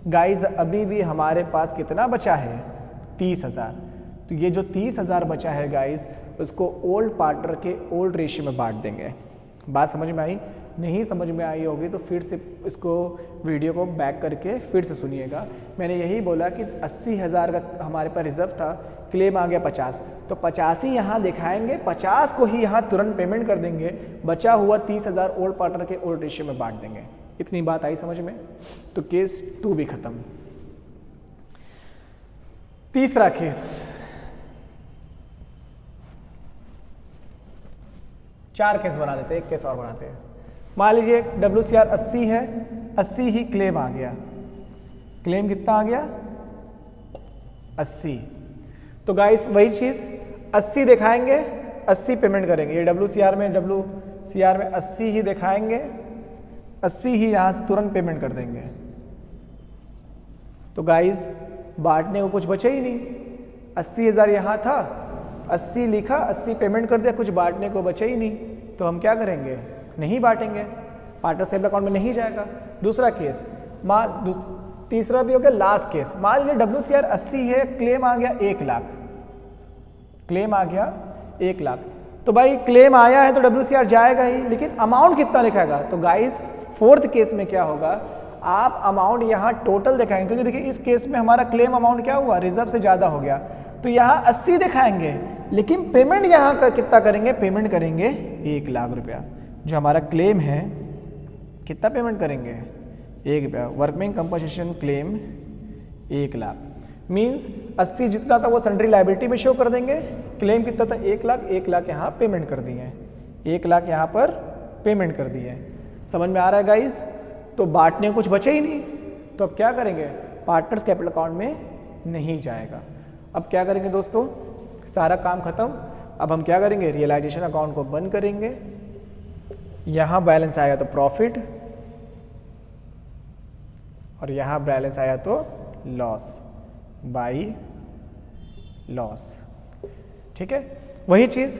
गाइज अभी भी हमारे पास कितना बचा है 30,000। तो ये जो 30,000 बचा है गाइज, उसको ओल्ड पार्टनर के ओल्ड रेशियो में बांट देंगे। बात समझ में आई? नहीं समझ में आई होगी तो फिर से इसको वीडियो को बैक करके फिर से सुनिएगा। मैंने यही बोला कि 80,000 का हमारे पास रिजर्व था, क्लेम आ गया 50, तो 50 ही यहाँ दिखाएंगे, 50 को ही यहाँ तुरंत पेमेंट कर देंगे, बचा हुआ 30,000 ओल्ड पार्टनर के ओल्ड रेशियो में बांट देंगे। इतनी बात आई समझ में? तो केस 2 भी खत्म। तीसरा केस, 4 केस बना देते हैं, एक केस और बनाते हैं। मान लीजिए WCR 80 है, 80 ही क्लेम आ गया, क्लेम कितना आ गया 80। तो गाइस वही चीज 80 दिखाएंगे, 80 पेमेंट करेंगे। ये WCR में 80 ही दिखाएंगे, 80 ही यहां से तुरंत पेमेंट कर देंगे। तो गाइस बांटने को कुछ बचे ही नहीं, 80,000 यहां था, 80 लिखा, 80 पेमेंट कर दिया, कुछ बांटने को बचे ही नहीं। तो हम क्या करेंगे? नहीं बांटेंगे, पार्टनर सेव अकाउंट में नहीं जाएगा। दूसरा केस, तीसरा भी हो गया, लास्ट केस। मान लीजिए WCR 80 है, क्लेम आ गया 1 लाख, क्लेम आ गया 1 लाख। तो भाई क्लेम आया है तो WCR जाएगा ही, लेकिन अमाउंट कितना लिखाएगा? तो गाइस फोर्थ केस में क्या होगा, आप अमाउंट यहाँ टोटल दिखाएंगे, क्योंकि देखिए इस केस में हमारा क्लेम अमाउंट क्या हुआ, रिजर्व से ज़्यादा हो गया। तो यहाँ 80 दिखाएंगे, लेकिन पेमेंट यहाँ का कितना करेंगे? पेमेंट करेंगे 1 लाख रुपया। जो हमारा क्लेम है कितना पेमेंट करेंगे? 1 रुपया। Workman compensation claim 1 lakh, means 80 जितना था वो सन्ड्री लायबिलिटी में शो कर देंगे, क्लेम कितना था 1 लाख, 1 लाख यहाँ पेमेंट कर दिए, 1 लाख यहाँ पर पेमेंट कर दिए। समझ में आ रहा है गाइस? तो बांटने को कुछ बचे ही नहीं, तो अब क्या करेंगे? पार्टनर्स कैपिटल अकाउंट में नहीं जाएगा। अब क्या करेंगे दोस्तों? सारा काम खत्म। अब हम क्या करेंगे? रियलाइजेशन अकाउंट को बंद करेंगे, यहाँ बैलेंस आया तो प्रॉफिट और यहाँ बैलेंस आया तो लॉस बाई लॉस। ठीक है, वही चीज,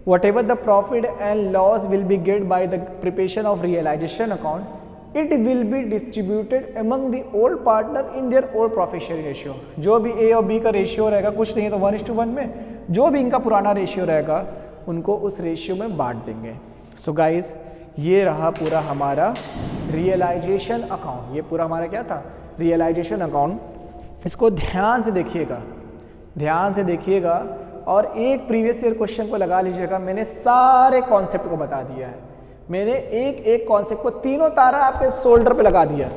whatever the profit and loss will be get by the preparation of realization account, it will be distributed among the old partner in their old profit sharing ratio। जो भी A और B का ratio रहेगा, कुछ नहीं तो 1:1 में, जो भी इनका पुराना रेशियो रहेगा उनको उस रेशियो में बांट देंगे। सो गाइज ये रहा पूरा हमारा रियलाइजेशन अकाउंट। ये पूरा हमारा क्या था? Realisation account. इसको ध्यान से देखिएगा, ध्यान से देखिएगा और एक प्रीवियस ईयर क्वेश्चन को लगा लीजिएगा। मैंने सारे कॉन्सेप्ट को बता दिया है, मैंने एक एक कॉन्सेप्ट को, तीनों तारा आपके शोल्डर पे लगा दिया,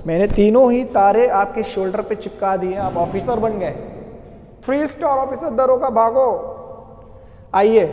मैंने तीनों ही तारे आपके शोल्डर पे चिपका दिए, आप ऑफिसर बन गए, 3 स्टार ऑफिसर, दरोगा भागो। आइए,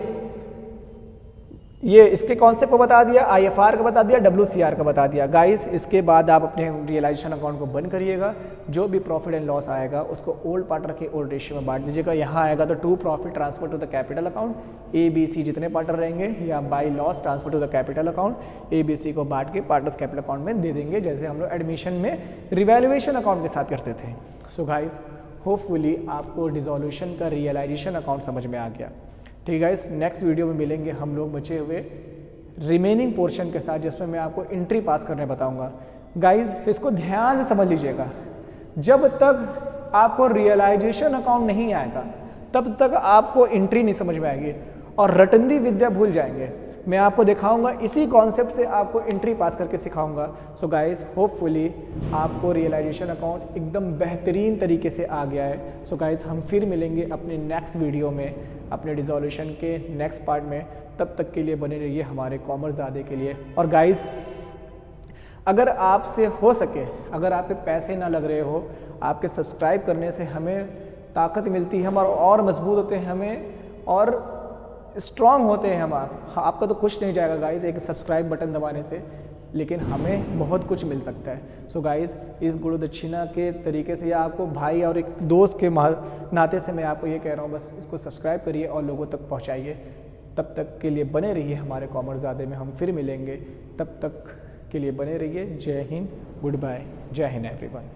ये इसके कॉन्सेप्ट को बता दिया, IFR का बता दिया, WCR का बता दिया। गाइस इसके बाद आप अपने रियलाइजेशन अकाउंट को बंद करिएगा, जो भी प्रॉफिट एंड लॉस आएगा उसको ओल्ड पार्टनर के ओल्ड रेशियो में बांट दीजिएगा। यहाँ आएगा तो to profit transfer to the capital account, ABC जितने पार्टनर रहेंगे, या by loss transfer to the capital account, ABC को बांट के पार्टनर्स कैपिटल अकाउंट में दे देंगे, जैसे हम लोग एडमिशन में रिवैल्यूएशन अकाउंट के साथ करते थे। सो गाइस होपफुली आपको डिसोल्यूशन का रियलाइजेशन अकाउंट समझ में आ गया। ठीक है गाइस, नेक्स्ट वीडियो में मिलेंगे हम लोग बचे हुए रिमेनिंग पोर्शन के साथ, जिसमें मैं आपको एंट्री पास करने बताऊंगा। गाइस इसको ध्यान से समझ लीजिएगा, जब तक आपको रियलाइजेशन अकाउंट नहीं आएगा तब तक आपको एंट्री नहीं समझ में आएगी और रटंदी विद्या भूल जाएंगे। मैं आपको दिखाऊंगा, इसी कॉन्सेप्ट से आपको एंट्री पास करके सिखाऊंगा। सो गाइस होपफुली आपको रियलाइजेशन अकाउंट एकदम बेहतरीन तरीके से आ गया है। सो गाइस हम फिर मिलेंगे अपने नेक्स्ट वीडियो में, अपने डिसोल्यूशन के नेक्स्ट पार्ट में। तब तक के लिए बने रहिए हमारे कॉमर्स दादे के लिए। और गाइस अगर आपसे हो सके, अगर आपके पैसे ना लग रहे हो, आपके सब्सक्राइब करने से हमें ताकत मिलती है, हम और मजबूत होते हैं, हमें और स्ट्रांग होते हैं हम। आपका तो कुछ नहीं जाएगा गाइस एक सब्सक्राइब बटन दबाने से, लेकिन हमें बहुत कुछ मिल सकता है। सो गाइस इस गुरु दक्षिणा के तरीके से, या आपको भाई और एक दोस्त के नाते से मैं आपको ये कह रहा हूँ, बस इसको सब्सक्राइब करिए और लोगों तक पहुँचाइए। तब तक के लिए बने रहिए हमारे कॉमर्स दादे में, हम फिर मिलेंगे। तब तक के लिए बने रहिए। जय हिंद, गुड बाय, जय हिंद एवरीवन।